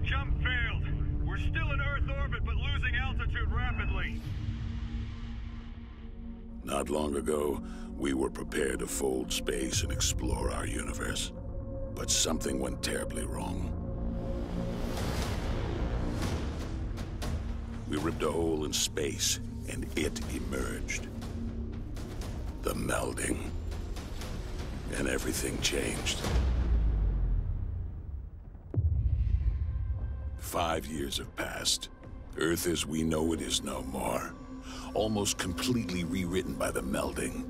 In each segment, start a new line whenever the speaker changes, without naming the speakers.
Jump failed. We're still in Earth orbit, but losing altitude rapidly.
Not long ago, we were prepared to fold space and explore our universe. But something went terribly wrong. We ripped a hole in space, and it emerged. The melding. And everything changed. 5 years have passed. Earth as we know it is no more. Almost completely rewritten by the melding.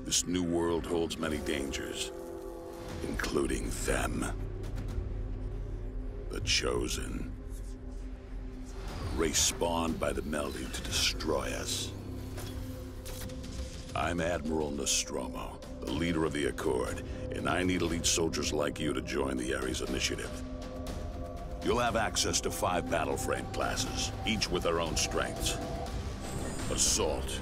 This new world holds many dangers, including them. The Chosen. A race spawned by the melding to destroy us. I'm Admiral Nostromo, the leader of the Accord, and I need elite soldiers like you to join the Ares Initiative. You'll have access to 5 battle frame classes, each with their own strengths. Assault.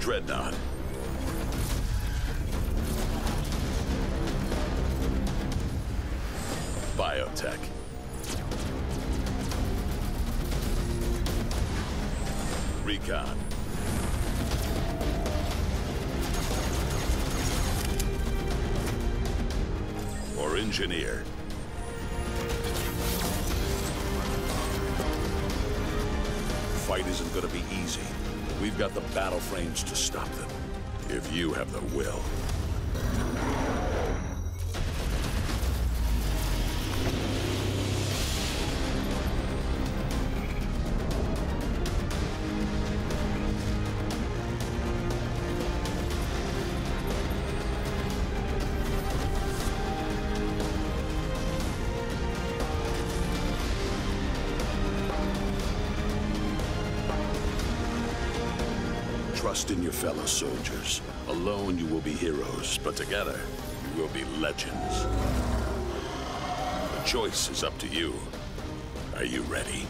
Dreadnought. Biotech. Recon. Or engineer. Fight isn't gonna be easy. We've got the battle frames to stop them, if you have the will. Trust in your fellow soldiers. Alone you will be heroes, but together you will be legends. The choice is up to you. Are you ready?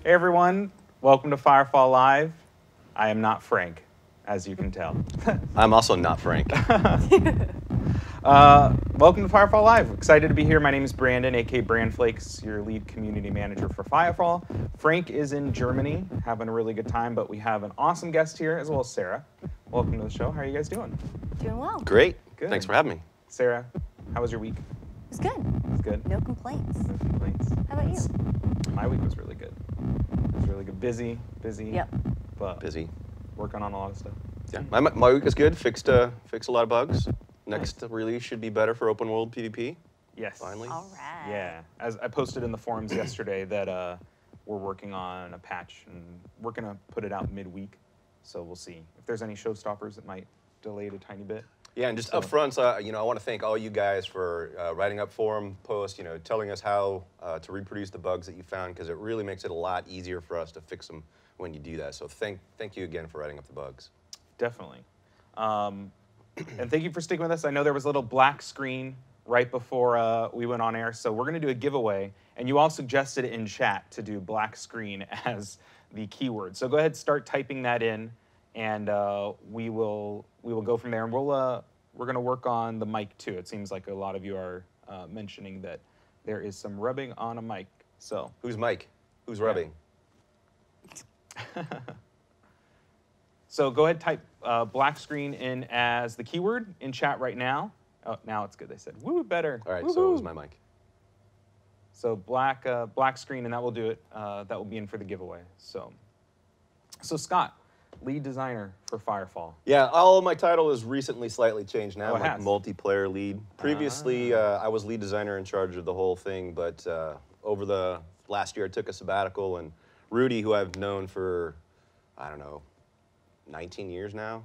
Hey everyone, welcome to Firefall Live. I am not Frank, as you can tell.
I'm also not Frank.
Welcome to Firefall Live. Excited to be here. My name is Brandon, aka Brandflakes, your lead community manager for Firefall. Frank is in Germany, having a really good time, but we have an awesome guest here, as well as Sarah. Welcome to the show. How are you guys doing?
Doing well.
Great.
Good.
Thanks for having me.
Sarah, how was your week?
It was good.
It was good?
No complaints.
No complaints.
How about you?
My week was really good. It was really good. Busy.
Yep.
But
Busy.
working on a lot of stuff.
Yeah, my week is good. Fixed a lot of bugs. Next release should be better for open world PvP.
Yes.
Finally.
All right.
Yeah, as I posted in the forums yesterday that we're working on a patch and we're gonna put it out midweek. So we'll see if there's any showstoppers that might delay it a tiny bit.
Yeah, and just up front, I want to thank all you guys for writing up forum posts, telling us how to reproduce the bugs that you found, because it really makes it a lot easier for us to fix them when you do that. So thank you again for writing up the bugs.
Definitely. And thank you for sticking with us. I know there was a little black screen right before we went on air, so we're going to do a giveaway. And you all suggested in chat to do black screen as the keyword. So go ahead, start typing that in, and we will go from there. And we're going to work on the mic too. It seems like a lot of you are mentioning that there is some rubbing on a mic. So
who's Mike? Who's rubbing?
So go ahead, type black screen in as the keyword in chat right now. Oh, now it's good. They said, woo, better.
All right,
Woo-hoo.
so it was my mic.
So black screen, and that will do it. That will be in for the giveaway. So Scott, lead designer for Firefall.
Yeah, all of my title is recently slightly changed now.
Oh,
I'm like multiplayer lead. Previously, I was lead designer in charge of the whole thing, but over the last year, I took a sabbatical, and Rudy, who I've known for, I don't know, 19 years now,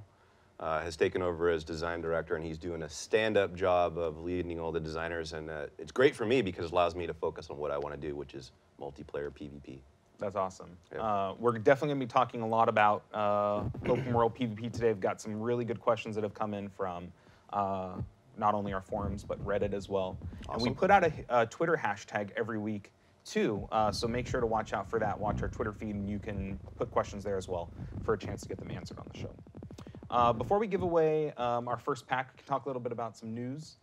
has taken over as design director, and he's doing a stand-up job of leading all the designers. And it's great for me because it allows me to focus on what I want to do, which is multiplayer PvP.
That's awesome.
Yep.
We're definitely going to be talking a lot about open world PvP today. We've got some really good questions that have come in from not only our forums, but Reddit as well.
Awesome.
And we put out a Twitter hashtag every week, too. So make sure to watch out for that. Watch our Twitter feed, and you can put questions there as well for a chance to get them answered on the show. Before we give away our first pack, we can talk a little bit about some news.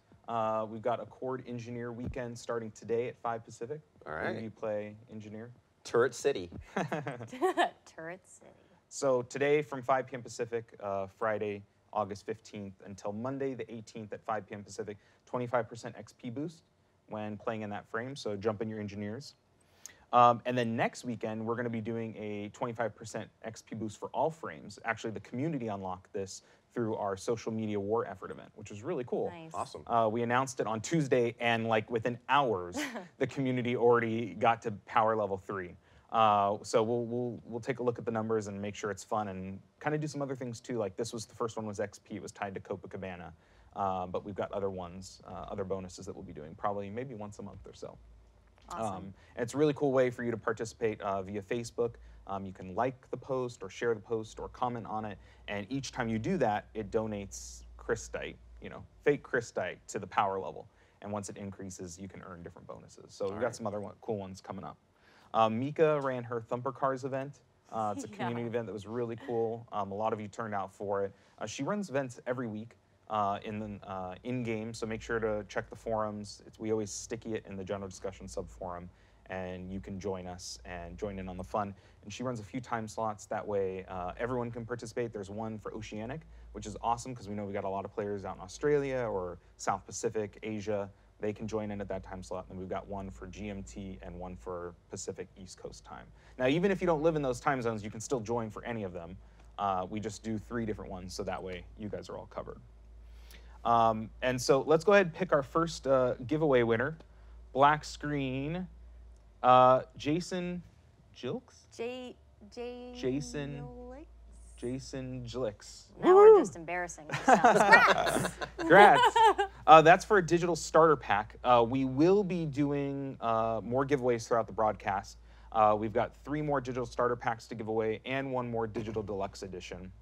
We've got Accord Engineer Weekend starting today at 5 Pacific.
All right.
Where you play Engineer.
Turret City.
Turret City.
So today from 5 p.m. Pacific, Friday, August 15th, until Monday the 18th at 5 p.m. Pacific, 25% XP boost when playing in that frame, so jump in your engineers. And then next weekend, we're going to be doing a 25% XP boost for all frames. Actually, the community unlocked this through our social media war effort event, which was really cool.
Nice.
Awesome.
We announced it on Tuesday, and like within hours, the community already got to power level 3. So we'll take a look at the numbers and make sure it's fun, and kind of do some other things too. Like this was the first one was XP. It was tied to Copacabana, but we've got other ones, other bonuses that we'll be doing probably maybe once a month or so.
Awesome.
And it's a really cool way for you to participate via Facebook. You can like the post or share the post or comment on it. And each time you do that, it donates crystite, fake crystite to the power level. And once it increases, you can earn different bonuses. So we've got some other cool ones coming up. Mika ran her Thumper Cars event. It's a community event that was really cool. A lot of you turned out for it. She runs events every week in-game, so make sure to check the forums. We always sticky it in the general discussion sub-forum, and you can join us and join in on the fun. And she runs a few time slots. That way everyone can participate. There's one for Oceanic, which is awesome because we know we got a lot of players out in Australia or South Pacific, Asia. They can join in at that time slot. And we've got one for GMT and one for Pacific East Coast time. Now, even if you don't live in those time zones, you can still join for any of them. We just do 3 different ones, so that way you guys are all covered. And so let's go ahead and pick our first giveaway winner. Black screen, Jason Jilks? Jason Jlicks.
Now we're just embarrassing ourselves.
Congrats. That's for a digital starter pack. We will be doing more giveaways throughout the broadcast. We've got 3 more digital starter packs to give away and 1 more digital deluxe edition.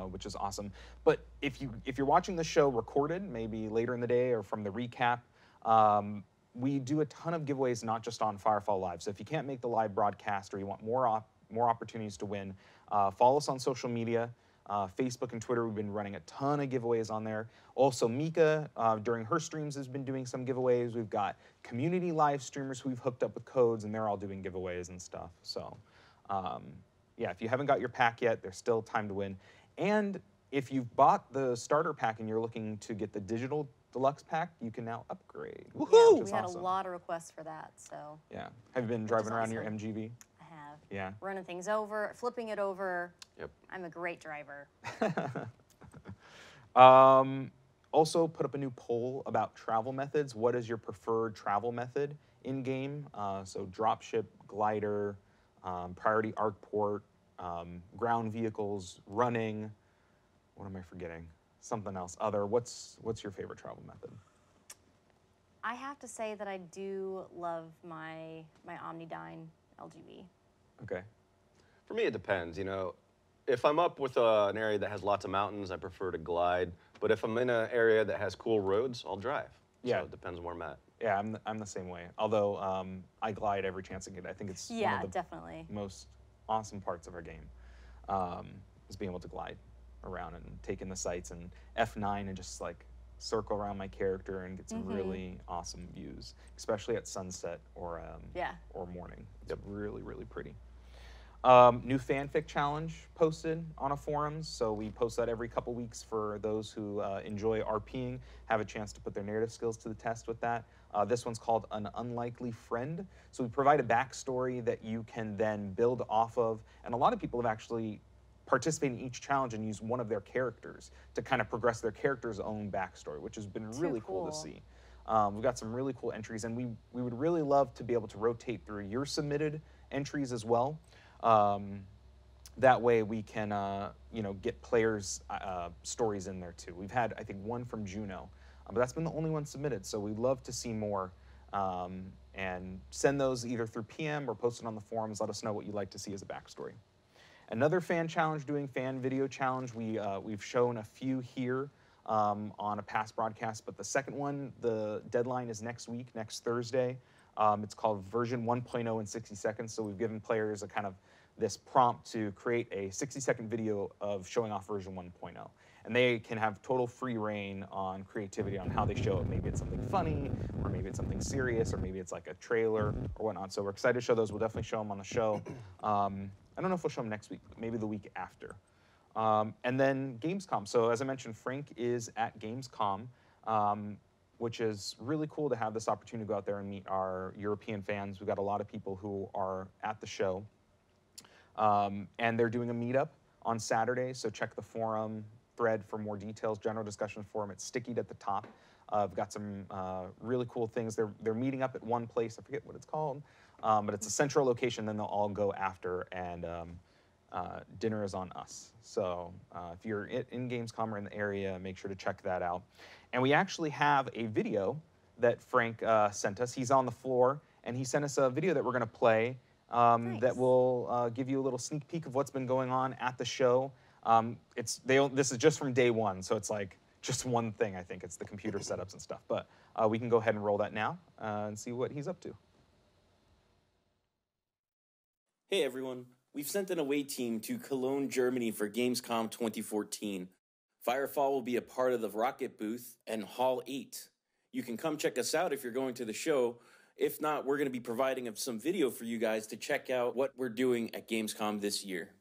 Which is awesome. But if you're watching the show recorded, maybe later in the day or from the recap, we do a ton of giveaways, not just on Firefall Live. So if you can't make the live broadcast or you want more opportunities to win, follow us on social media. Facebook and Twitter, we've been running a ton of giveaways on there. Also, Mika, during her streams, has been doing some giveaways. We've got community live streamers who we've hooked up with codes, and they're all doing giveaways and stuff. So, yeah, if you haven't got your pack yet, there's still time to win. And if you've bought the starter pack and you're looking to get the digital deluxe pack, you can now upgrade.
Yeah, we had a lot of requests for that, so.
Yeah. Have you been driving around your MGV?
I have.
Yeah.
Running things over, flipping it over.
Yep.
I'm a great driver.
Also put up a new poll about travel methods. What is your preferred travel method in-game? So dropship, glider, priority arc port, ground vehicles, running. What am I forgetting? Something else. Other. What's your favorite travel method?
I have to say that I do love my Omnidyne LGV.
Okay.
For me, it depends. If I'm up with an area that has lots of mountains, I prefer to glide. But if I'm in an area that has cool roads, I'll drive.
Yeah.
So it depends on where I'm at.
Yeah, I'm the same way. Although I glide every chance I get. I think it's one of the
definitely
most awesome parts of our game is being able to glide around and take in the sights and F9 and just like circle around my character and get some really awesome views, especially at sunset or morning. It's really, really pretty. New fanfic challenge posted on a forums, so we post that every couple weeks for those who enjoy RPing, have a chance to put their narrative skills to the test with that. This one's called An Unlikely Friend. So we provide a backstory that you can then build off of, and a lot of people have actually participated in each challenge and used one of their characters to kind of progress their character's own backstory, which has been really cool to see. We've got some really cool entries, and we would really love to be able to rotate through your submitted entries as well. that way we can, you know, get players' stories in there too. We've had, I think, one from Juno, but that's been the only one submitted. So we'd love to see more, and send those either through PM or post it on the forums. Let us know what you'd like to see as a backstory. Another fan challenge, doing fan video challenge. We've shown a few here on a past broadcast, but the second one, the deadline is next week, next Thursday. It's called version 1.0 in 60 seconds. So we've given players a kind of this prompt to create a 60-second video of showing off version 1.0. And they can have total free reign on creativity on how they show it. Maybe it's something funny, or maybe it's something serious, or maybe it's like a trailer or whatnot. So we're excited to show those. We'll definitely show them on the show. I don't know if we'll show them next week, but maybe the week after. And then Gamescom. So as I mentioned, Frank is at Gamescom, which is really cool to have this opportunity to go out there and meet our European fans. We've got a lot of people who are at the show. And they're doing a meetup on Saturday, so check the forum thread for more details. General discussion forum, it's stickied at the top. I've got some really cool things. They're meeting up at one place, I forget what it's called, but it's a central location, then they'll all go after, and dinner is on us. So if you're in Gamescom or in the area, make sure to check that out. And we actually have a video that Frank sent us. He's on the floor, and he sent us a video that we're gonna play
Nice.
that will give you a little sneak peek of what's been going on at the show. This is just from day one, so it's like just one thing, I think. It's the computer setups and stuff. But we can go ahead and roll that now and see what he's up to.
Hey everyone, we've sent an away team to Cologne, Germany for Gamescom 2014. Firefall will be a part of the Rocket booth and Hall 8. You can come check us out if you're going to the show. If not, we're going to be providing some video for you guys to check out what we're doing at Gamescom this year.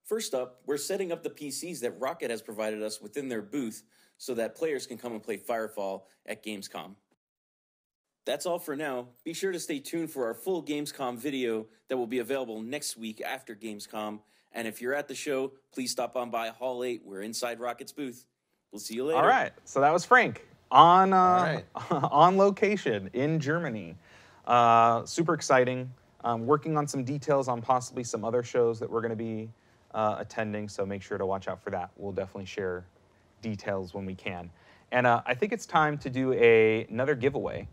First up, we're setting up the PCs that Rocket has provided us within their booth so that players can come and play Firefall at Gamescom. That's all for now. Be sure to stay tuned for our full Gamescom video that will be available next week after Gamescom. And if you're at the show, please stop on by Hall 8. We're inside Rocket's booth. We'll see you later.
All right, so that was Frank on
right.
on location in Germany. Super exciting. Working on some details on possibly some other shows that we're going to be attending, so make sure to watch out for that. We'll definitely share details when we can. And I think it's time to do another giveaway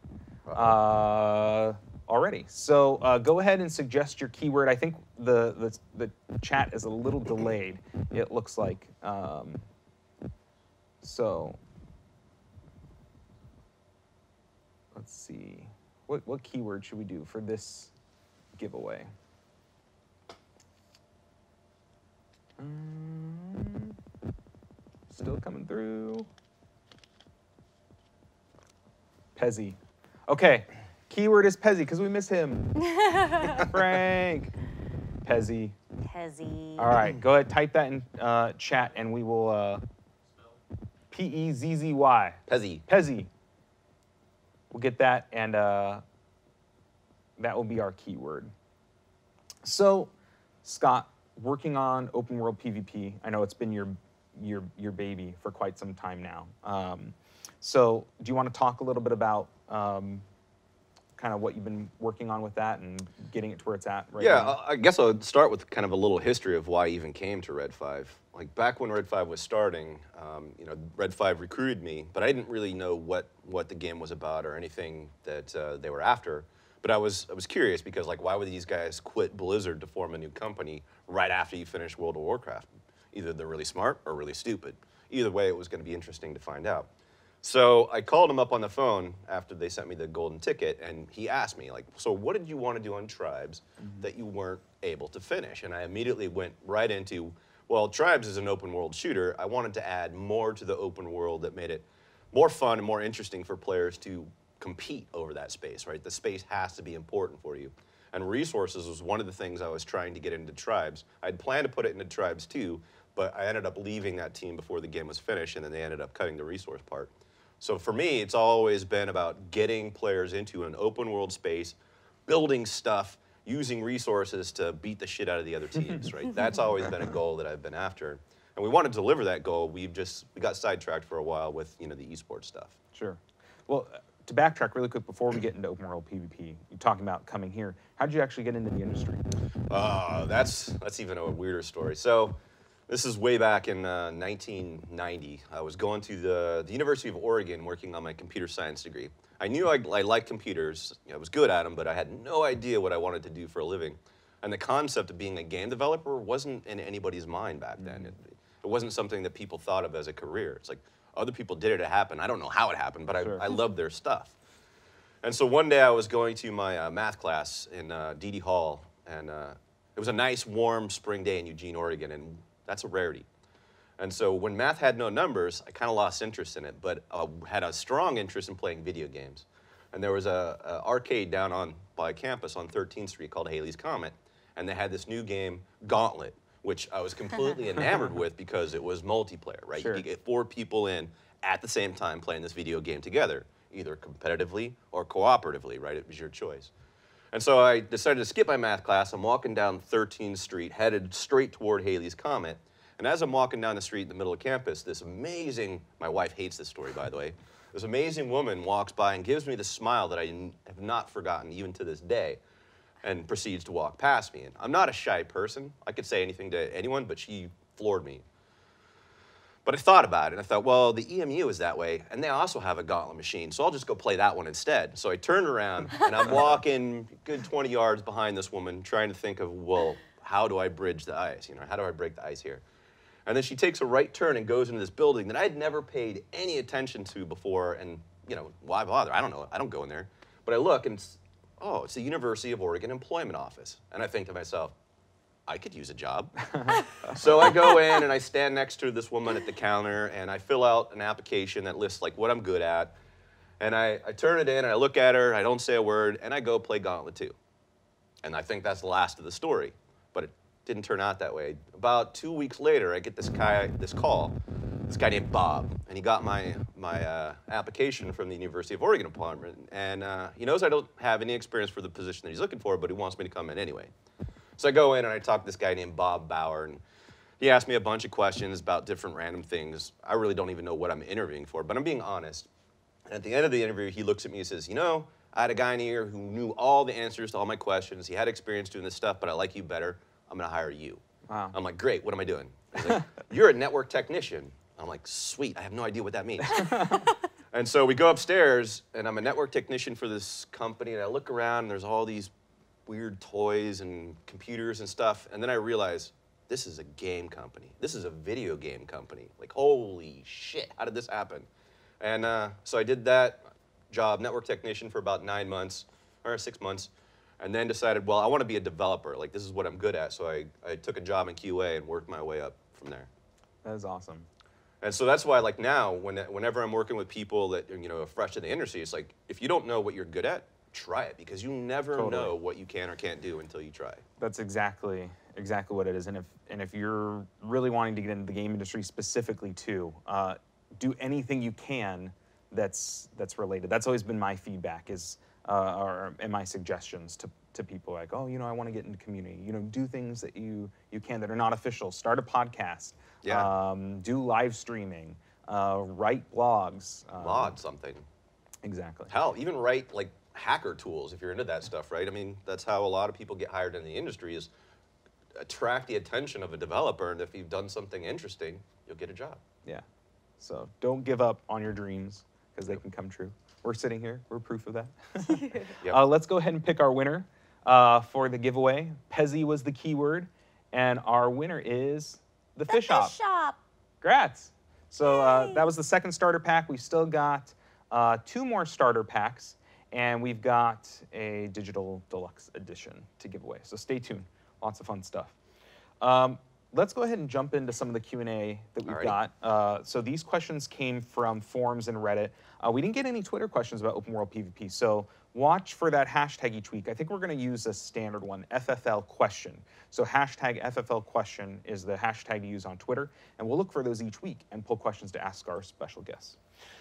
already. So go ahead and suggest your keyword. I think the chat is a little delayed, it looks like. So let's see. What keyword should we do for this giveaway? Still coming through. Pezzy. Okay, keyword is Pezzy because we miss him. Frank. Pezzy.
Pezzy.
All right, go ahead, type that in chat, and we will. P-E-Z-Z-Y.
Pezzy.
Pezzy. We'll get that, and that will be our keyword. So, Scott, working on open world PvP, I know it's been your baby for quite some time now. So, do you want to talk a little bit about kind of what you've been working on with that and getting it to where it's at right now?
I guess I'll start with kind of a little history of why I even came to Red 5. Like back when Red 5 was starting, you know, Red 5 recruited me, but I didn't really know what the game was about or anything that they were after. But I was curious because, like, why would these guys quit Blizzard to form a new company right after you finish World of Warcraft? Either they're really smart or really stupid. Either way, it was going to be interesting to find out. So I called him up on the phone after they sent me the golden ticket, and he asked me, like, so what did you want to do on Tribes that you weren't able to finish? And I immediately went right into, well, Tribes is an open world shooter. I wanted to add more to the open world that made it more fun and more interesting for players to compete over that space, right? The space has to be important for you. And resources was one of the things I was trying to get into Tribes. I'd planned to put it into Tribes too, but I ended up leaving that team before the game was finished, and then they ended up cutting the resource part. So for me, it's always been about getting players into an open world space, building stuff, using resources to beat the shit out of the other teams, right? That's always been a goal that I've been after. And we want to deliver that goal. We got sidetracked for a while with, you know, the esports stuff.
Sure. Well, to backtrack really quick before we get into open world PvP, you're talking about coming here. How did you actually get into the industry?
That's even a weirder story. So this is way back in 1990. I was going to the University of Oregon working on my computer science degree. I knew I liked computers. I was good at them, but I had no idea what I wanted to do for a living. And the concept of being a game developer wasn't in anybody's mind back then. It wasn't something that people thought of as a career. It's like other people did it happen. I don't know how it happened, but I loved their stuff. And so one day I was going to my math class in D.D. Hall, and it was a nice, warm spring day in Eugene, Oregon, and that's a rarity. And so when math had no numbers, I kind of lost interest in it, but I had a strong interest in playing video games. And there was a arcade down by campus on 13th Street called Haley's Comet, and they had this new game, Gauntlet, which I was completely enamored with because it was multiplayer, right?
Sure.
You could get 4 people in at the same time playing this video game together, either competitively or cooperatively, right? It was your choice. And so I decided to skip my math class. I'm walking down 13th Street, headed straight toward Haley's Comet. And as I'm walking down the street in the middle of campus, this amazing, my wife hates this story, by the way, this amazing woman walks by and gives me the smile that I have not forgotten even to this day, and proceeds to walk past me. And I'm not a shy person. I could say anything to anyone, but she floored me. But I thought about it, and I thought, well, the EMU is that way, and they also have a Gauntlet machine, so I'll just go play that one instead. So I turned around, and I'm walking a good 20 yards behind this woman, trying to think of, well, how do I bridge the ice? You know, how do I break the ice here? And then she takes a right turn and goes into this building that I'd never paid any attention to before, and, you know, why bother? I don't know. I don't go in there. But I look, and oh, it's the University of Oregon Employment Office. And I think to myself, I could use a job. So I go in and I stand next to this woman at the counter and I fill out an application that lists like what I'm good at. And I turn it in and I look at her, I don't say a word, and I go play Gauntlet 2. And I think that's the last of the story, but it didn't turn out that way. About 2 weeks later, I get this call, this guy named Bob, and he got my application from the University of Oregon department, and he knows I don't have any experience for the position that he's looking for, but he wants me to come in anyway. So I go in and I talk to this guy named Bob Bauer, and he asked me a bunch of questions about different random things. I really don't even know what I'm interviewing for, but I'm being honest. And at the end of the interview, he looks at me and says, you know, I had a guy in here who knew all the answers to all my questions. He had experience doing this stuff, but I like you better. I'm going to hire you.
Wow.
I'm like, great, what am I doing? He's like, you're a network technician. I'm like, sweet, I have no idea what that means. And so we go upstairs, and I'm a network technician for this company, and I look around, and there's all these weird toys and computers and stuff, and then I realize, this is a game company. This is a video game company. Like, holy shit, how did this happen? And so I did that job, network technician, for about 9 months, or 6 months, and then decided, well, I want to be a developer. Like, this is what I'm good at. So I took a job in QA and worked my way up from there.
That is awesome.
And so that's why, like, now, whenever I'm working with people that, you know, are fresh to the industry, it's like, if you don't know what you're good at, try it, because you never know what you can or can't do until you try.
That's exactly what it is. And if you're really wanting to get into the game industry specifically too, do anything you can that's related. That's always been my feedback and my suggestions to people, like, oh, you know, I want to get into community. You know, do things that you can that are not official. Start a podcast.
Yeah.
Do live streaming. Write blogs.
Mod something.
Exactly.
Hell, even write like hacker tools if you're into that stuff, right? I mean, that's how a lot of people get hired in the industry, is attract the attention of a developer, and if you've done something interesting, you'll get a job.
Yeah. So don't give up on your dreams, because they can come true. We're sitting here. We're proof of that.
Yep.
Let's go ahead and pick our winner for the giveaway. Pezzy was the keyword, and our winner is the Fish Shop.
Fish Shop.
Congrats. So
Yay.
that was the second starter pack. We've still got 2 more starter packs, and we've got a digital deluxe edition to give away. So stay tuned. Lots of fun stuff. Let's go ahead and jump into some of the Q&A that we've got. So these questions came from forums and Reddit. We didn't get any Twitter questions about open world PvP, so watch for that hashtag each week. I think we're going to use a standard one, FFL question. So hashtag FFL question is the hashtag to use on Twitter, and we'll look for those each week and pull questions to ask our special guests.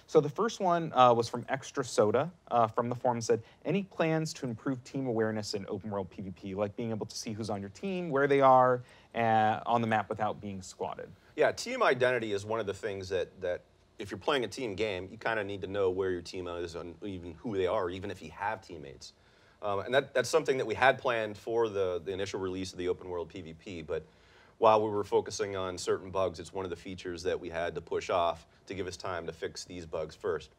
So the first one was from Extra Soda from the forum. Said, any plans to improve team awareness in open world PvP, like being able to see who's on your team, where they are on the map without being squatted?
Yeah, team identity is one of the things that if you're playing a team game, you kind of need to know where your team is and even who they are, even if you have teammates. And that's something that we had planned for the initial release of the open world PvP, but while we were focusing on certain bugs, it's one of the features that we had to push off to give us time to fix these bugs first.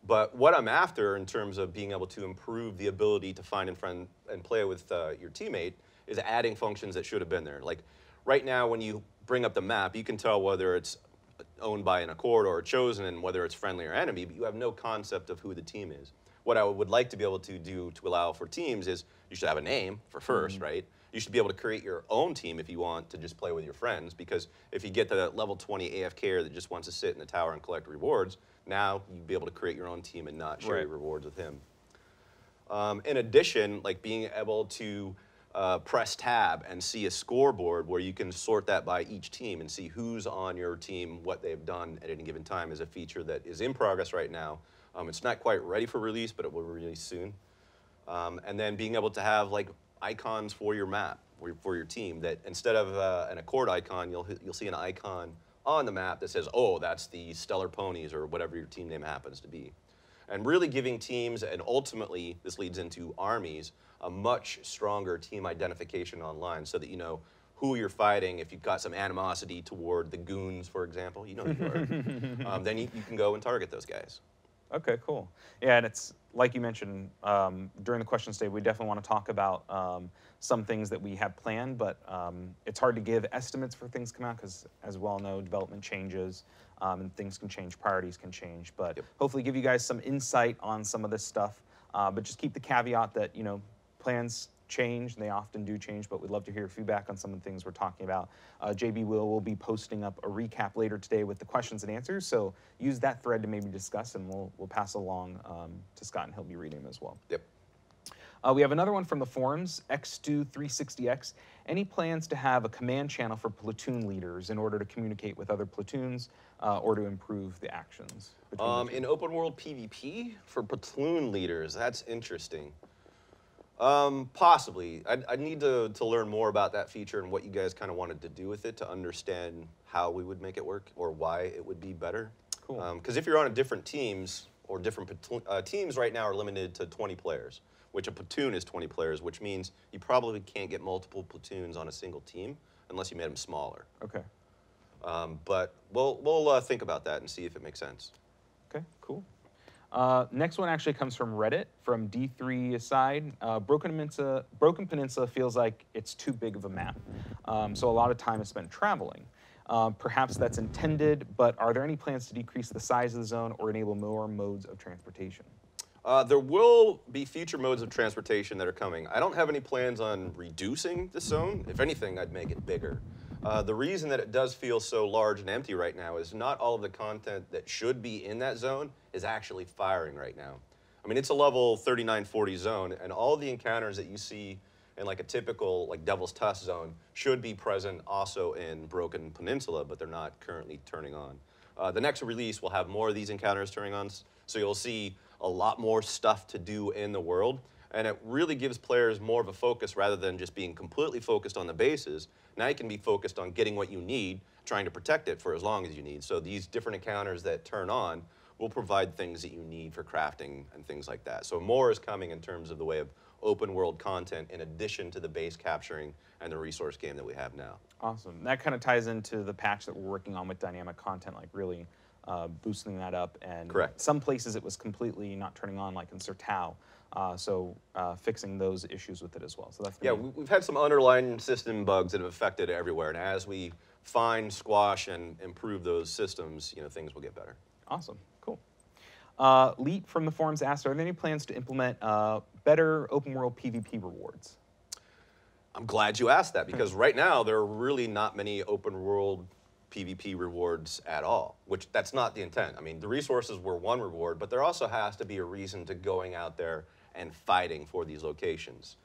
But what I'm after in terms of being able to improve the ability to find and play with your teammate is adding functions that should have been there. Like right now, when you bring up the map, you can tell whether it's owned by an Accord or a Chosen and whether it's friendly or enemy, but you have no concept of who the team is. What I would like to be able to do to allow for teams is you should have a name for first, right? You should be able to create your own team if you want to just play with your friends, because if you get the level 20 AFKer that just wants to sit in the tower and collect rewards, now you'd be able to create your own team and not share your rewards with him. In addition, like being able to press tab and see a scoreboard where you can sort that by each team and see who's on your team, what they've done at any given time is a feature that is in progress right now. It's not quite ready for release, but it will release soon. And then being able to have like icons for your map, for your team, that instead of an Accord icon, you'll see an icon on the map that says, oh, that's the Stellar Ponies or whatever your team name happens to be. And really giving teams, and ultimately this leads into armies, a much stronger team identification online so that you know who you're fighting. If you've got some animosity toward the goons, for example, you know who you are. Then you can go and target those guys.
Okay, cool. Yeah, and it's like you mentioned during the question stage, we definitely want to talk about some things that we have planned, but it's hard to give estimates for things come out because, as we all know, development changes and things can change, priorities can change. But hopefully give you guys some insight on some of this stuff. But just keep the caveat that, you know, plans change, and they often do change, but we'd love to hear your feedback on some of the things we're talking about. JB will be posting up a recap later today with the questions and answers, so use that thread to maybe discuss, and we'll pass along to Scott, and he'll be reading them as well.
Yep.
We have another one from the forums, X2360X. Any plans to have a command channel for platoon leaders in order to communicate with other platoons or to improve the actions?
In open world PvP for platoon leaders, that's interesting. Possibly. I'd need to learn more about that feature and what you guys kind of wanted to do with it to understand how we would make it work or why it would be better.
Cool.
Because if you're on different teams or different teams right now are limited to 20 players, which a platoon is 20 players, which means you probably can't get multiple platoons on a single team unless you made them smaller.
Okay.
But we'll think about that and see if it makes sense.
Okay, cool. Next one actually comes from Reddit, from D3 Aside. Broken Peninsula feels like it's too big of a map, so a lot of time is spent traveling. Perhaps that's intended, but are there any plans to decrease the size of the zone or enable more modes of transportation?
There will be future modes of transportation that are coming. I don't have any plans on reducing the zone. If anything, I'd make it bigger. The reason that it does feel so large and empty right now is not all of the content that should be in that zone is actually firing right now. I mean, it's a level 3940 zone, and all the encounters that you see in like a typical like Devil's Tusk zone should be present also in Broken Peninsula, but they're not currently turning on. The next release will have more of these encounters turning on, so you'll see a lot more stuff to do in the world, and it really gives players more of a focus rather than just being completely focused on the bases. Now you can be focused on getting what you need, trying to protect it for as long as you need. So these different encounters that turn on will provide things that you need for crafting and things like that. So more is coming in terms of the way of open world content in addition to the base capturing and the resource game that we have now.
Awesome. That kind of ties into the patch that we're working on with dynamic content, like really boosting that up. And
correct.
Some places it was completely not turning on, like in Sertao. So fixing those issues with it as well. So that's
we've had some underlying system bugs that have affected everywhere, and as we find, squash, and improve those systems, you know, things will get better.
Awesome, cool. Leet from the forums asked, are there any plans to implement better open world PvP rewards?
I'm glad you asked that, because right now there are really not many open world PvP rewards at all, which that's not the intent. I mean, the resources were one reward, but there also has to be a reason to going out there and fighting for these locations.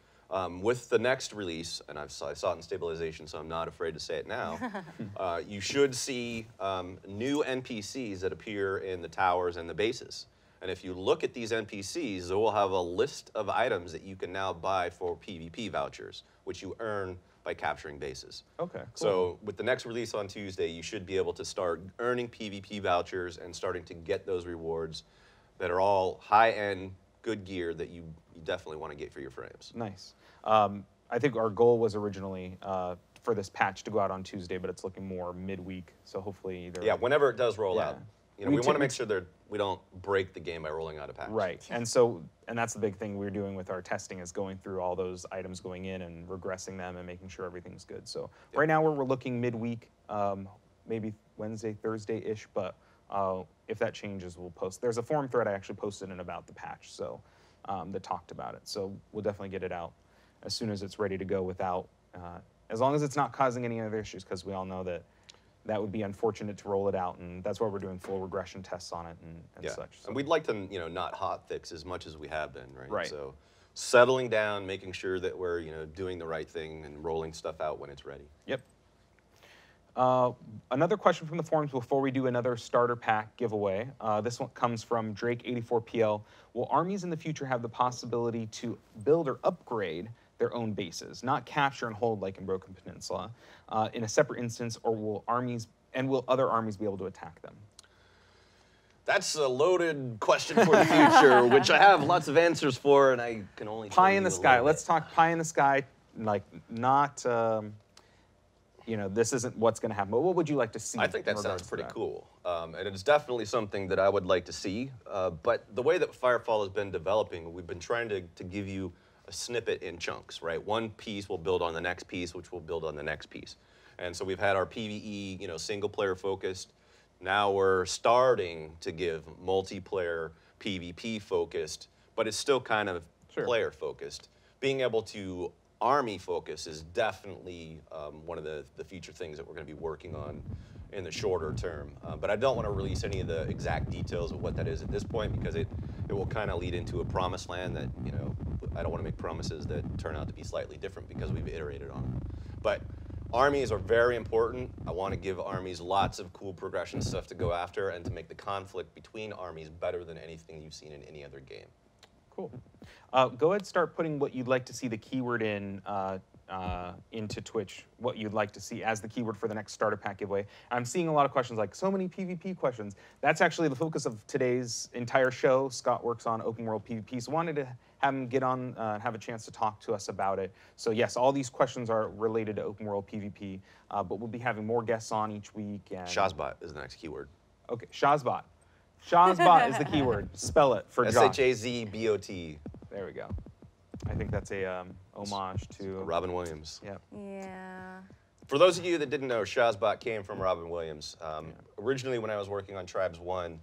With the next release, and I saw it in stabilization, so I'm not afraid to say it now, you should see new NPCs that appear in the towers and the bases. And if you look at these NPCs, they will have a list of items that you can now buy for PvP vouchers, which you earn by capturing bases.
Okay, cool.
So with the next release on Tuesday, you should be able to start earning PvP vouchers and starting to get those rewards that are all high-end, good gear that you definitely want to get for your frames.
Nice. I think our goal was originally for this patch to go out on Tuesday, but it's looking more midweek. So hopefully either.
Yeah, whenever it does roll out. You know, we want to make
typically-
sure that we don't break the game by rolling out a patch.
Right, and that's the big thing we're doing with our testing is going through all those items going in and regressing them and making sure everything's good. So right now we're looking midweek, maybe Wednesday, Thursday-ish, but if that changes, we'll post. There's a forum thread I actually posted in about the patch, so that talked about it. So we'll definitely get it out as soon as it's ready to go without, as long as it's not causing any other issues, because we all know that that would be unfortunate to roll it out, and that's why we're doing full regression tests on it and such. So.
And we'd like to, not hot fix as much as we have been, right?
Right.
So settling down, making sure that we're, doing the right thing and rolling stuff out when it's ready.
Yep. Another question from the forums before we do another starter pack giveaway. This one comes from Drake84PL. Will armies in the future have the possibility to build or upgrade their own bases, not capture and hold like in Broken Peninsula, in a separate instance, or will other armies be able to attack them?
That's a loaded question for the future, which I have lots of answers for, and I can only tell
Pie
you
in the
a
sky.
little
Let's
bit.
talk pie in the sky, like not, this isn't what's going to happen, but what would you like to see?
I think that
in
sounds
regards to
pretty
that?
cool, and it's definitely something that I would like to see. But the way that Firefall has been developing, we've been trying to give you a snippet in chunks, right? One piece will build on the next piece, which will build on the next piece. And so we've had our PvE, single player focused. Now we're starting to give multiplayer PvP focused, but it's still kind of player focused. Being able to army focus is definitely one of the future things that we're going to be working on in the shorter term. But I don't want to release any of the exact details of what that is at this point, because it will kind of lead into a promised land that, I don't want to make promises that turn out to be slightly different because we've iterated on them. But armies are very important. I want to give armies lots of cool progression stuff to go after and to make the conflict between armies better than anything you've seen in any other game.
Cool. Go ahead and start putting what you'd like to see the keyword in into Twitch, what you'd like to see as the keyword for the next starter pack giveaway. I'm seeing a lot of questions, like so many PvP questions. That's actually the focus of today's entire show. Scott works on open world PvP, so wanted to have him get on have a chance to talk to us about it. So yes, all these questions are related to open world PvP, but we'll be having more guests on each week. And
Shazbot is the next keyword.
Okay, Shazbot. Shazbot is the keyword. Spell it for Josh.
S-H-A-Z-B-O-T.
There we go. I think that's a homage to
Robin Williams.
Yep.
Yeah.
For those of you that didn't know, Shazbot came from Robin Williams. Originally, when I was working on Tribes 1,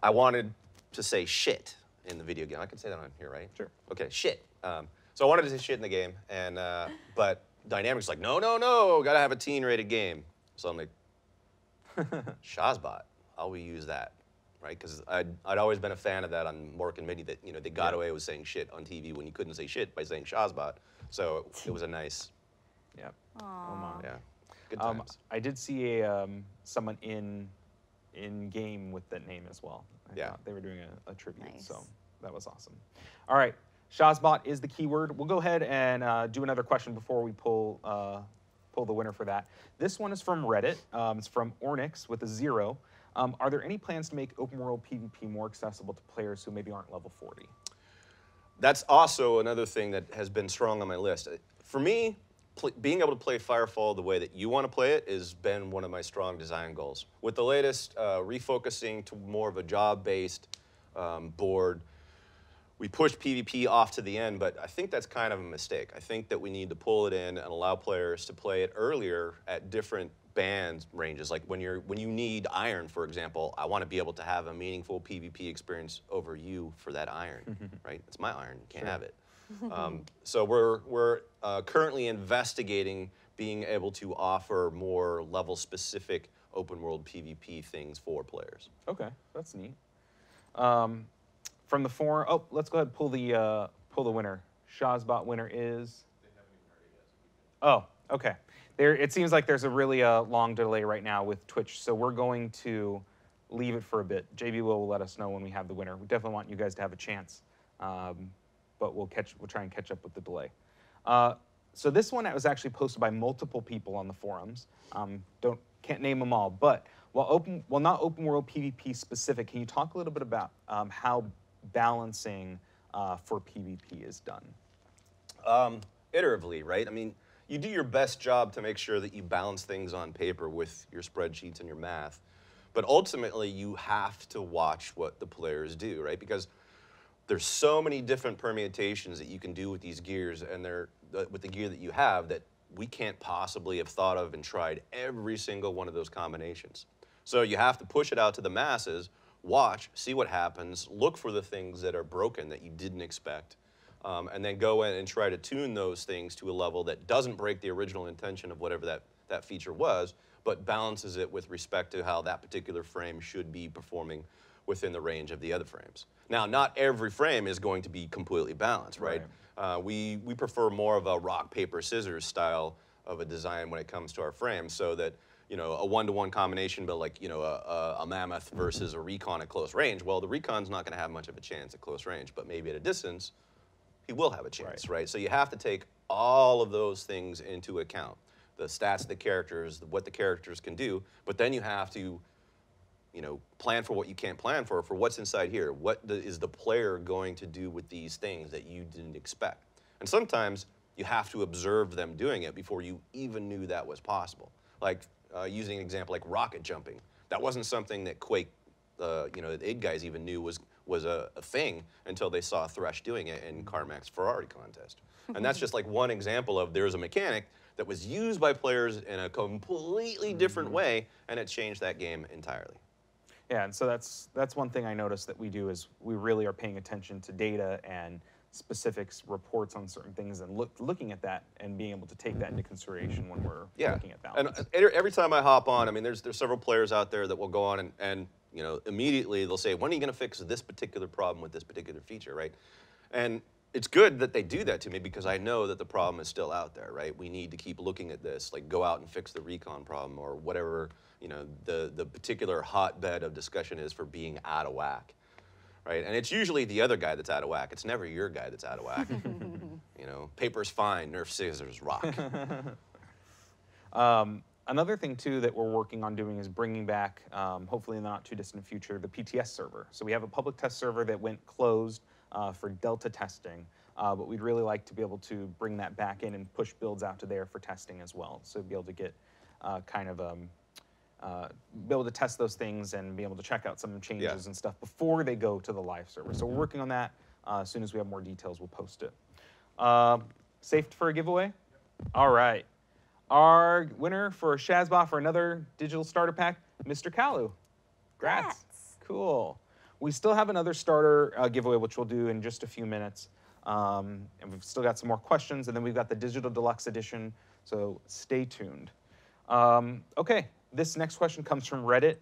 I wanted to say shit in the video game. I can say that on here, right?
Sure.
Okay, shit. So I wanted to say shit in the game, and but Dynamic's like, no, gotta have a teen-rated game. So I'm like, Shazbot, how we use that? Right, because I'd always been a fan of that on Mork and Minnie, that they got away with saying shit on TV when you couldn't say shit by saying Shazbot. So it was a nice,
Yep.
Aww.
yeah, good times.
I did see someone in game with that name as well. I thought they were doing a tribute,
Nice.
so that was awesome. All right, Shazbot is the keyword. We'll go ahead and do another question before we pull the winner for that. This one is from Reddit. It's from Ornix with a 0. Are there any plans to make open world PvP more accessible to players who maybe aren't level 40?
That's also another thing that has been strong on my list. For me, being able to play Firefall the way that you want to play it has been one of my strong design goals. With the latest refocusing to more of a job-based board, we pushed PvP off to the end, but I think that's kind of a mistake. I think that we need to pull it in and allow players to play it earlier at different band ranges. Like when you need iron, for example, I want to be able to have a meaningful PvP experience over you for that iron, right? It's my iron, you can't have it. So we're currently investigating being able to offer more level-specific open world PvP things for players.
Okay, that's neat. From the forum, let's go ahead and pull the winner. Shazbot winner is. Oh, okay. It seems like there's a really long delay right now with Twitch, so we're going to leave it for a bit. JB will let us know when we have the winner. We definitely want you guys to have a chance, but we'll try and catch up with the delay. So this one was actually posted by multiple people on the forums. Can't name them all, but while not open world PvP specific, can you talk a little bit about how balancing for PvP is done?
Iteratively, right? I mean, you do your best job to make sure that you balance things on paper with your spreadsheets and your math, but ultimately you have to watch what the players do, right? Because there's so many different permutations that you can do with these gears and with the gear that you have that we can't possibly have thought of and tried every single one of those combinations. So you have to push it out to the masses, watch, see what happens, look for the things that are broken that you didn't expect, and then go in and try to tune those things to a level that doesn't break the original intention of whatever that feature was, but balances it with respect to how that particular frame should be performing within the range of the other frames. Now, not every frame is going to be completely balanced, right? We prefer more of a rock, paper, scissors style of a design when it comes to our frames, so that, you know, a one-to-one combination, but like, you know, a mammoth versus a recon at close range. Well, the recon's not going to have much of a chance at close range, but maybe at a distance, he will have a chance, right? So you have to take all of those things into account. The stats of the characters, what the characters can do, but then you have to, you know, plan for what you can't plan for what's inside here. What is the player going to do with these things that you didn't expect? And sometimes you have to observe them doing it before you even knew that was possible. Like using an example like rocket jumping. That wasn't something that Quake, you know, the id guys even knew was a thing until they saw Thresh doing it in Carmack's Ferrari contest. And that's just like one example of there's a mechanic that was used by players in a completely different way, and it changed that game entirely.
Yeah, and so that's one thing I noticed that we do is we really are paying attention to data and specifics, reports on certain things, and looking at that and being able to take that into consideration when we're looking at balance.
And every time I hop on, I mean, there's several players out there that will go on and you know, immediately they'll say, when are you going to fix this particular problem with this particular feature, right? And it's good that they do that to me because I know that the problem is still out there, right? We need to keep looking at this, like go out and fix the recon problem or whatever, you know, the particular hotbed of discussion is for being out of whack, right? And it's usually the other guy that's out of whack. It's never your guy that's out of whack. You know, paper's fine, nerf scissors rock.
Another thing, too, that we're working on doing is bringing back, hopefully in the not-too-distant future, the PTS server. So we have a public test server that went closed for Delta testing, but we'd really like to be able to bring that back in and push builds out to there for testing as well. So be able to get be able to test those things and be able to check out some changes and stuff before they go to the live server. So we're working on that. As soon as we have more details, we'll post it. Safe for a giveaway? All right. Our winner for Shazbot for another digital starter pack, Mr. Kalu. Congrats. Cool. We still have another starter giveaway, which we'll do in just a few minutes. And we've still got some more questions, and then we've got the Digital Deluxe Edition, so stay tuned. Okay, this next question comes from Reddit,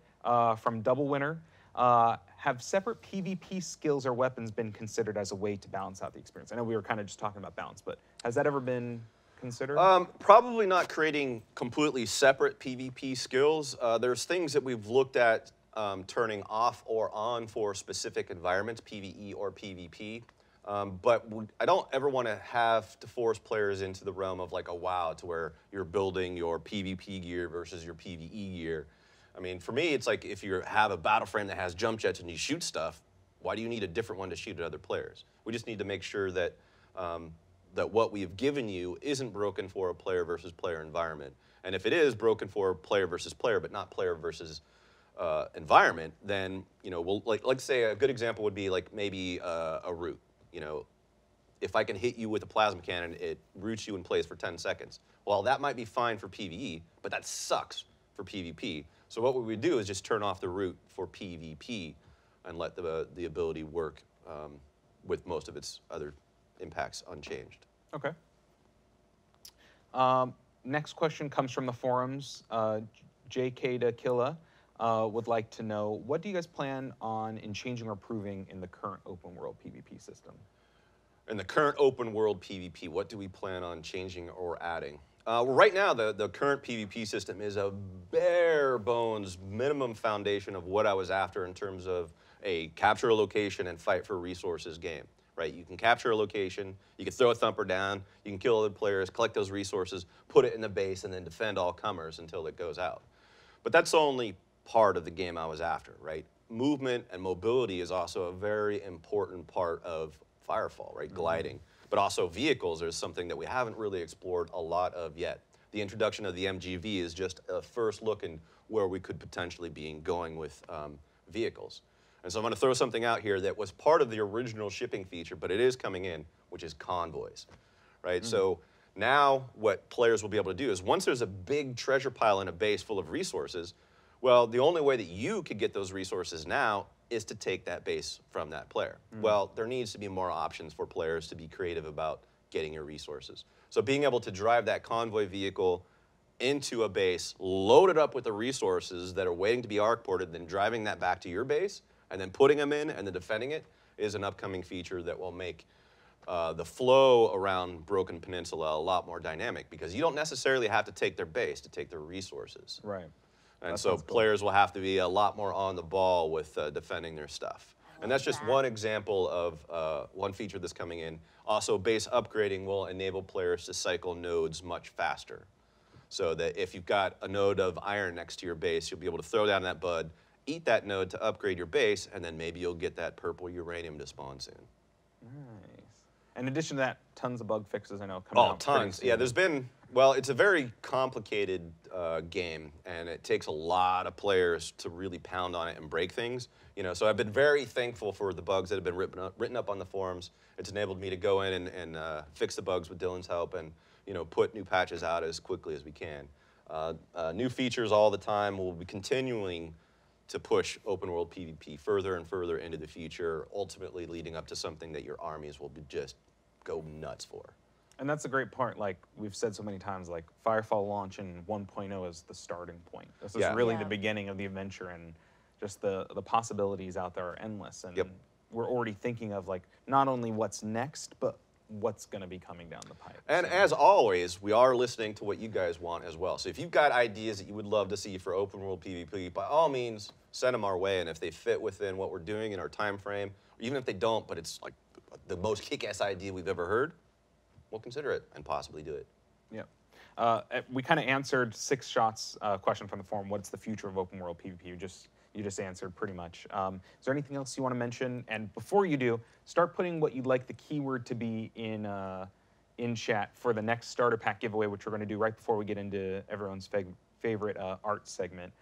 from Double Winner. Have separate PvP skills or weapons been considered as a way to balance out the experience? I know we were kind of just talking about balance, but has that ever been considered?
Probably not creating completely separate PvP skills. There's things that we've looked at turning off or on for specific environments, PvE or PvP. But I don't ever want to have to force players into the realm of like a WoW to where you're building your PvP gear versus your PvE gear. I mean, for me, it's like if you have a battle frame that has jump jets and you shoot stuff, why do you need a different one to shoot at other players? We just need to make sure that that what we have given you isn't broken for a player versus player environment. And if it is broken for player versus player, but not player versus environment, then, you know, we'll like say a good example would be like maybe a root. You know, if I can hit you with a plasma cannon, it roots you in place for 10 seconds. Well, that might be fine for PvE, but that sucks for PvP. So what we would do is just turn off the root for PvP and let the ability work with most of its other impacts unchanged.
Okay. Next question comes from the forums. JK Dakilla would like to know, what do you guys plan on in changing or improving in the current open world PvP system?
In the current open world PvP, what do we plan on changing or adding? Well, right now, the current PvP system is a bare bones minimum foundation of what I was after in terms of a capture a location and fight for resources game. right? You can capture a location, you can throw a thumper down, you can kill other players, collect those resources, put it in the base, and then defend all comers until it goes out. But that's only part of the game I was after, right? Movement and mobility is also a very important part of Firefall, right? Gliding. But also vehicles is something that we haven't really explored a lot of yet. The introduction of the MGV is just a first look in where we could potentially be going with vehicles. And so I'm going to throw something out here that was part of the original shipping feature, but it is coming in, which is convoys, right? So now what players will be able to do is once there's a big treasure pile in a base full of resources, well, the only way that you could get those resources now is to take that base from that player. Well, there needs to be more options for players to be creative about getting your resources. So being able to drive that convoy vehicle into a base, load it up with the resources that are waiting to be arc ported, then driving that back to your base, and then putting them in and then defending it is an upcoming feature that will make the flow around Broken Peninsula a lot more dynamic because you don't necessarily have to take their base to take their resources.
Right.
And so players will have to be a lot more on the ball with defending their stuff. And that's just one example of one feature that's coming in. Also, base upgrading will enable players to cycle nodes much faster. So that if you've got a node of iron next to your base, you'll be able to throw down that bud, eat that node to upgrade your base, and then maybe you'll get that purple uranium to spawn soon.
Nice. In addition to that, tons of bug fixes I know coming out.
Oh, tons. Yeah, there's been, well, it's a very complicated game, and it takes a lot of players to really pound on it and break things. You know, so I've been very thankful for the bugs that have been written up on the forums. It's enabled me to go in and fix the bugs with Dylan's help and, you know, put new patches out as quickly as we can. New features all the time. We'll be continuing to push open world PvP further and further into the future, ultimately leading up to something that your armies will be just go nuts for.
And that's the great part, like we've said so many times, like Firefall launch in 1.0 is the starting point. This is really the beginning of the adventure, and just the possibilities out there are endless. And we're already thinking of like not only what's next, but what's going to be coming down the pipe.
And as always, we are listening to what you guys want as well. So if you've got ideas that you would love to see for open world PvP, by all means, send them our way. And if they fit within what we're doing in our time frame, or even if they don't, but it's like the most kick-ass idea we've ever heard, we'll consider it and possibly do it.
Yep. We kind of answered Six Shots' question from the forum. What's the future of open world PvP? You just answered pretty much. Is there anything else you want to mention? And before you do, start putting what you'd like the keyword to be in chat for the next starter pack giveaway, which we're going to do right before we get into everyone's favorite art segment.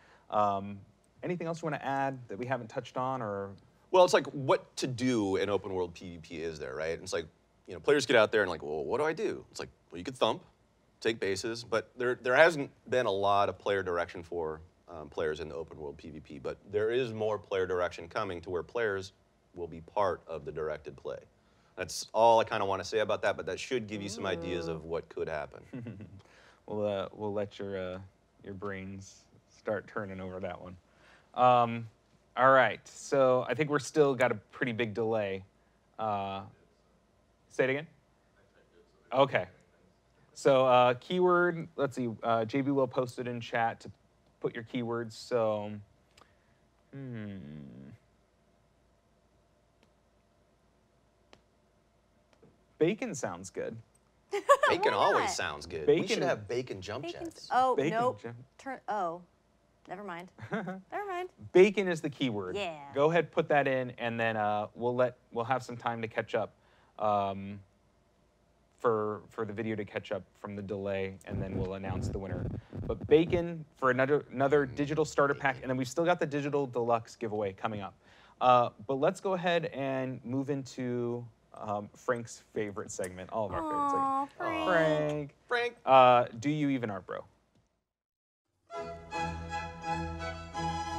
Anything else you want to add that we haven't touched on, or?
Well, it's like what to do in open world PvP is there, right? It's like, you know, players get out there and like, well, what do I do? It's like, well, you could thump, take bases, but there hasn't been a lot of player direction for players in the open world PvP, but there is more player direction coming to where players will be part of the directed play. That's all I kind of want to say about that, but that should give you some ideas of what could happen.
We'll let your brains start turning over that one. All right, so I think we're still got a pretty big delay. Say it again? Okay. So keyword, let's see, JB will post it in chat to put your keywords. So, bacon sounds good.
Bacon always sounds good.
Bacon
we should have bacon jump jets.
Oh,
Bacon
nope.
jump.
Never mind. Never mind.
Bacon is the keyword.
Yeah.
Go ahead, put that in, and then we'll have some time to catch up for the video to catch up from the delay, and then we'll announce the winner. But bacon for another digital starter pack, and then we've still got the digital deluxe giveaway coming up. But let's go ahead and move into Frank's favorite segment, all of our favorite segments. Frank. Do you even art, bro?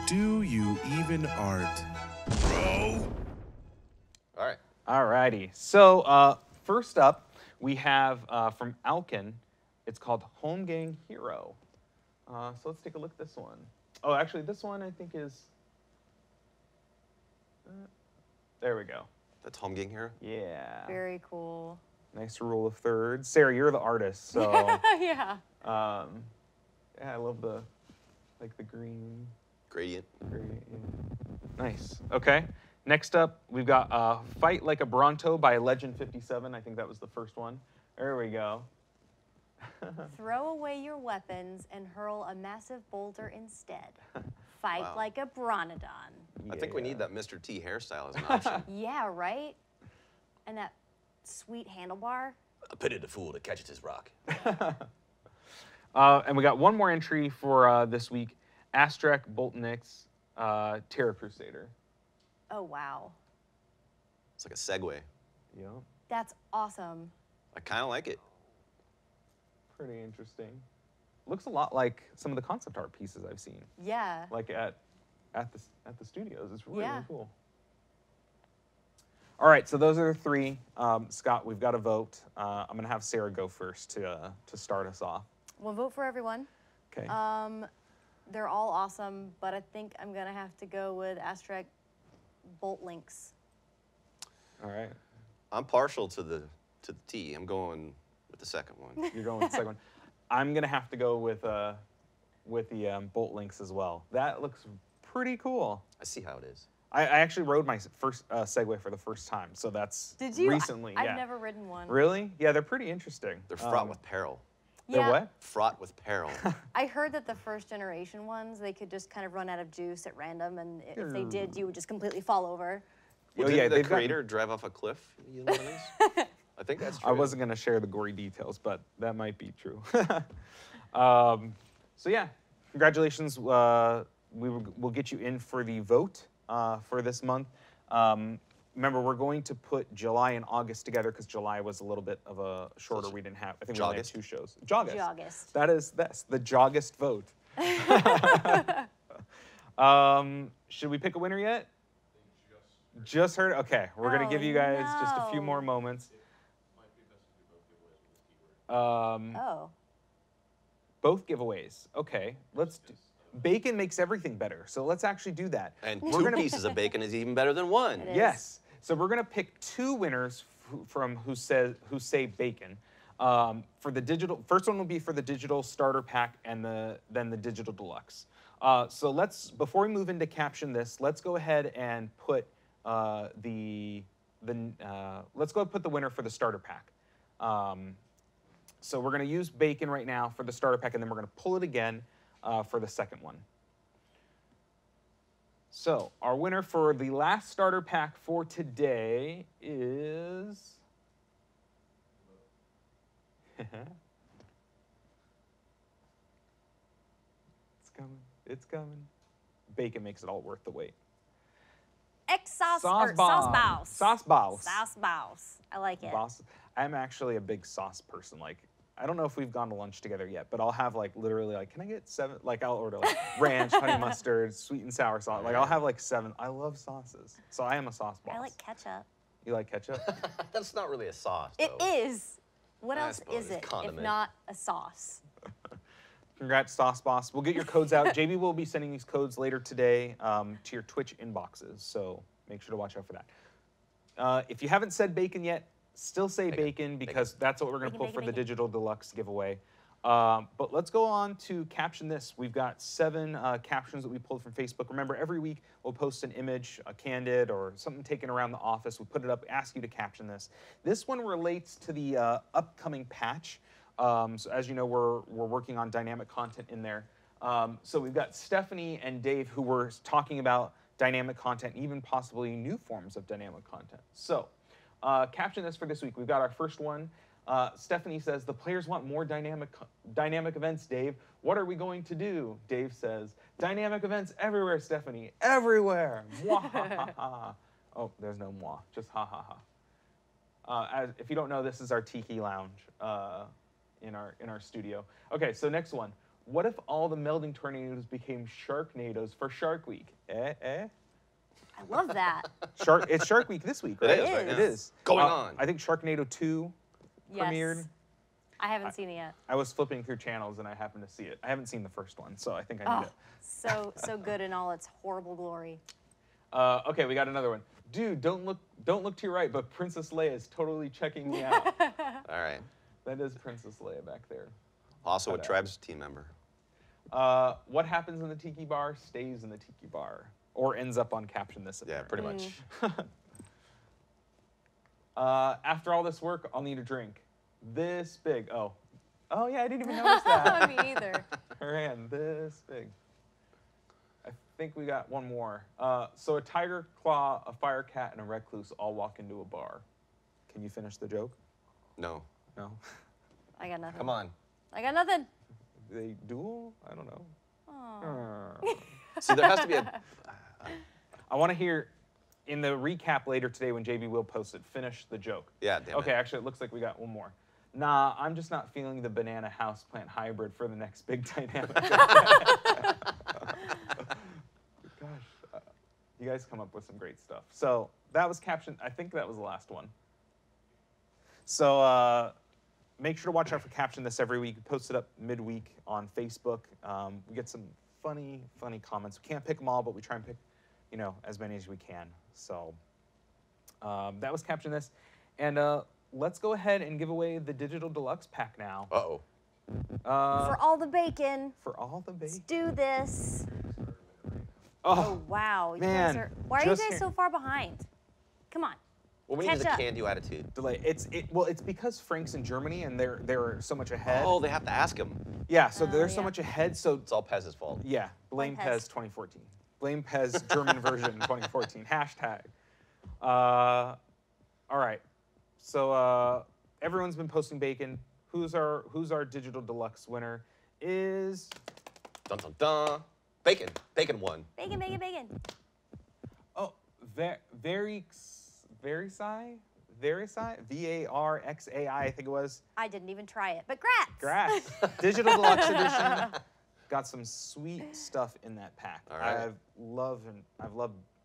Do you even art, bro?
All right.
All righty. So first up, we have from Alkin. It's called Home Gang Hero. So let's take a look at this one. Oh, actually, this one I think is. There we go.
That's Home Gang Hero?
Yeah.
Very cool.
Nice rule of thirds. Sarah, you're the artist, so.
Yeah.
Yeah, I love the green.
Gradient.
Yeah. Nice. Okay. Next up, we've got Fight Like a Bronto by Legend 57. I think that was the first one. There we go.
Throw away your weapons and hurl a massive boulder instead. Fight
Wow.
like a Bronodon.
I think we need that Mr. T hairstyle as an option.
Yeah, right? And that sweet handlebar.
A pity the fool that catches his rock.
And we got one more entry for this week. Astrek Boltnik's Terror Crusader.
Oh, wow.
It's like a segue.
Yep.
That's awesome.
I kind of like it.
Pretty interesting. Looks a lot like some of the concept art pieces I've seen.
Yeah.
Like at the studios. It's really,
Yeah.
really cool. All right, so those are the three. Scott, we've got to vote. I'm gonna have Sarah go first to start us off.
We'll vote for everyone.
Okay.
They're all awesome, but I think I'm gonna have to go with Astrek Bolt Links.
All right.
I'm partial to the T. I'm going with the second one.
You're going with the second one. I'm gonna have to go with the Bolt Links as well. That looks pretty cool.
I see how it is.
I actually rode my first Segway for the first time, so that's
Did you?
recently.
I've
yeah.
never ridden one.
Really? Yeah, they're pretty interesting.
They're fraught with peril.
They're
Yeah.
what?
Fraught with peril.
I heard that the first generation ones, they could just kind of run out of juice at random, and if they did, you would just completely fall over.
Well,
Oh,
didn't
yeah,
the
they've gotten-
creator drive off a cliff? You know what it is? I think that's true.
I wasn't gonna share the gory details, but that might be true. So yeah, congratulations. We'll get you in for the vote for this month. Remember, we're going to put July and August together because July was a little bit of a shorter. We didn't have. I think we only had
Joggist?
2 shows. Joggist.
Joggist.
That's the Joggist vote. Should we pick a winner yet? Just heard. Okay, we're gonna give you guys just a few
no.
more moments.
Oh.
Both giveaways. Okay, let's do. Bacon makes everything better, so let's actually do that.
And
We're
2
gonna-
pieces of bacon is even better than 1.
It is.
Yes. So we're gonna pick 2 winners from who say bacon. For the digital, first one will be for the digital starter pack, and then the digital deluxe. So before we move into caption this, let's go ahead and put let's go put the winner for the starter pack. So we're gonna use bacon right now for the starter pack, and then we're gonna pull it again for the second one. So our winner for the last starter pack for today is it's coming. It's coming. Bacon makes it all worth the wait.
Sauce
Sauce
bouse.
Sauce bouse.
Sauce bouse. I like it.
Boss. I'm actually a big sauce person. Like, I don't know if we've gone to lunch together yet, but I'll have like literally like, can I get 7? Like I'll order like ranch, honey mustard, sweet and sour sauce. Like I'll have like 7. I love sauces, so I am a sauce boss.
I like ketchup.
You like ketchup?
That's not really a sauce,
It
though.
is. What
I
else
suppose
is
it's
it
condiment.
if not a sauce?
Congrats, Sauce Boss. We'll get your codes out. JB will be sending these codes later today to your Twitch inboxes, so make sure to watch out for that. If you haven't said bacon yet, still say bacon because that's what we're going to
Bacon,
pull for
bacon,
the
bacon.
digital deluxe giveaway. But let's go on to caption this. We've got 7 captions that we pulled from Facebook. Remember, every week we'll post an image, a candid, or something taken around the office. We put it up, ask you to caption this. This one relates to the upcoming patch. So as you know, we're working on dynamic content in there. So we've got Stephanie and Dave who were talking about dynamic content, even possibly new forms of dynamic content. So caption this for this week. We've got our first one. Stephanie says, the players want more dynamic events, Dave. What are we going to do? Dave says, dynamic events everywhere, Stephanie. Everywhere. Mwah, ha, ha, ha. Oh, there's no mwah, just ha, ha, ha. If you don't know, this is our Tiki Lounge in our studio. Okay, so next one. What if all the melding tornadoes became Sharknadoes for Shark Week? Eh?
I love that.
It's Shark Week this week, right?
It is right
It
now.
is.
Going on.
I think Sharknado 2
Yes.
premiered.
I haven't seen it yet.
I was flipping through channels and I happened to see it. I haven't seen the first one, so I think I need
Oh, so good in all its horrible glory.
it. Okay, we got another one. Dude, don't look to your right, but Princess Leia is totally checking me out.
All right.
That is Princess Leia back there.
Also a Tribes team member.
What happens in the Tiki Bar stays in the Tiki Bar. or ends up on Caption This.
Yeah, pretty much.
After all this work, I'll need a drink. This big. Oh yeah, I didn't even notice that.
Me either.
Ran this big. I think we got one more. So a tiger, claw, a fire cat, and a recluse all walk into a bar. Can you finish the joke?
No.
No.
I got nothing.
Come on.
I got nothing.
They duel? I don't know.
Oh.
See, there has to be a.
I want to hear in the recap later today when JB will post it. Finish the joke.
Yeah, damn
Okay,
it.
actually, it looks like we got one more. Nah, I'm just not feeling the banana houseplant hybrid for the next big dynamic. Gosh, you guys come up with some great stuff. So that was Caption. I think that was the last one. So make sure to watch out for Caption This every week. We post it up midweek on Facebook. We get some funny comments. We can't pick them all, but we try and pick, as many as we can. So that was Caption This. And let's go ahead and give away the Digital Deluxe pack now.
Uh-oh.
For all the bacon.
For all the
Let's
bacon.
do this.
Oh,
Wow. You
man,
guys are, why are you
just
guys
here-
so far behind? Come on.
Well, we need
Catch
the
up.
can-do attitude.
delay. It's because Frank's in Germany and they're so much ahead.
Oh, they have to ask him.
Yeah, so they're so
yeah.
much ahead. So
It's all Pez's fault.
yeah, blame
Blame
Pez
Pez.
2014. Blame Pez German version 2014. Hashtag. All right. So everyone's been posting bacon. Who's our Digital Deluxe winner? Is
Dun dun dun. Bacon. Bacon won.
Bacon, bacon, bacon.
Verixai, VARXAI, I think it was.
I didn't even try it, but grats.
Congrats. Digital Deluxe Edition. Got some sweet stuff in that pack.
All right.
I've loved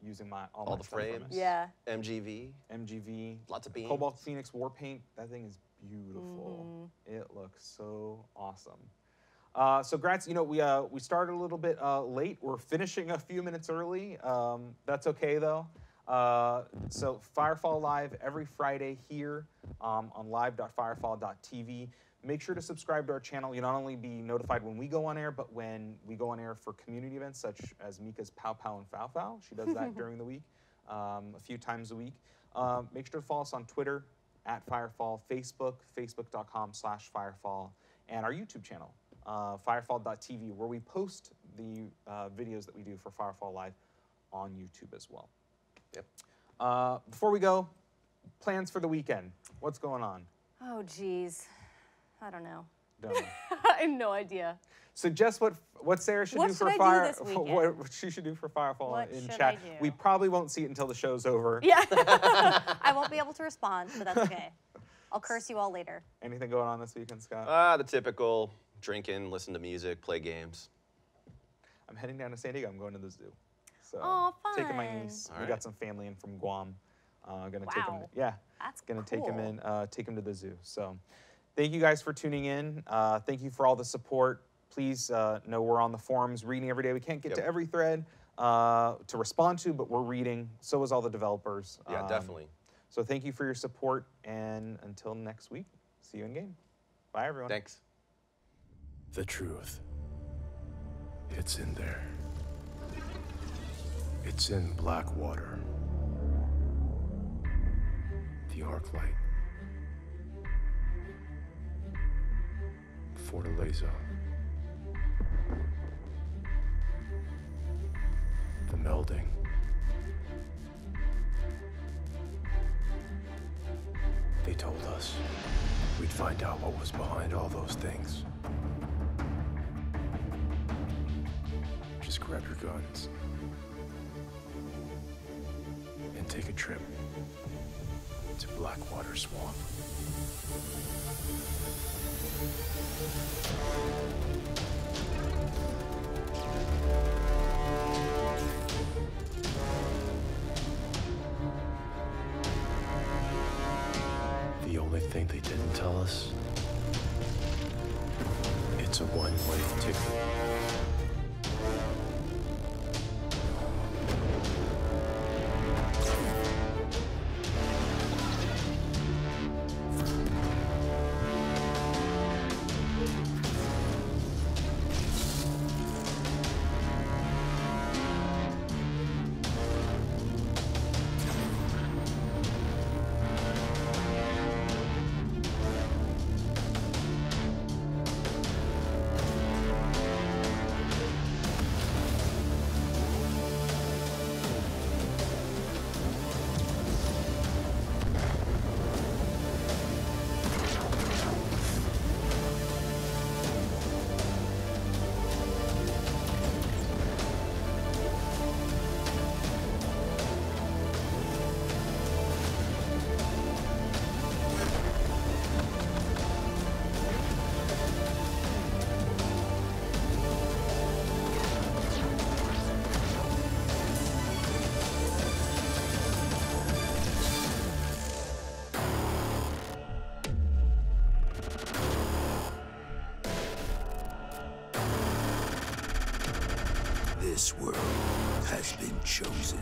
using all
All
my
the
stuff from
frames.
it.
Yeah.
MGV.
MGV.
Lots of beans.
Cobalt Phoenix War Paint. That thing is beautiful. It looks so awesome. So Grats, we started a little bit late. We're finishing a few minutes early. That's okay though. So Firefall Live every Friday here on live.firefall.tv. Make sure to subscribe to our channel. You'll not only be notified when we go on air, but when we go on air for community events such as Mika's Pow Pow and Fow Fow. She does that during the week, a few times a week. Make sure to follow us on Twitter @Firefall, Facebook, facebook.com/Firefall, and our YouTube channel, firefall.tv, where we post the videos that we do for Firefall Live on YouTube as well.
Yep.
Before we go, plans for the weekend. What's going on?
Oh, geez. I don't know.
Don't know.
I have no idea.
Suggest what Sarah should
What
do
should
for
I do
Fire.
this weekend?
What she should do for Firefall
What
in
should
chat.
I do?
We probably won't see it until the show's over.
Yeah. I won't be able to respond, but that's okay. I'll curse you all later.
Anything going on this weekend, Scott?
The typical drinking, listen to music, play games.
I'm heading down to San Diego. I'm going to the zoo. So
Oh,
taking my
fun.
niece.
All
We
right.
got some family in from Guam. Gonna take him.
Wow.
Yeah.
That's
Gonna
cool.
take him in. Take him to the zoo. So, thank you guys for tuning in. Thank you for all the support. Please know we're on the forums reading every day. We can't get
Yep.
to every thread to respond to, but we're reading. So is all the developers.
Yeah, definitely.
So thank you for your support, and until next week, see you in game. Bye, everyone.
Thanks.
The truth. It's in there. It's in Blackwater. The Arclight. Fortaleza. The melding. They told us we'd find out what was behind all those things. Just grab your guns and take a trip to Blackwater Swamp. The only thing they didn't tell us, it's a one-way ticket.
This world has been chosen.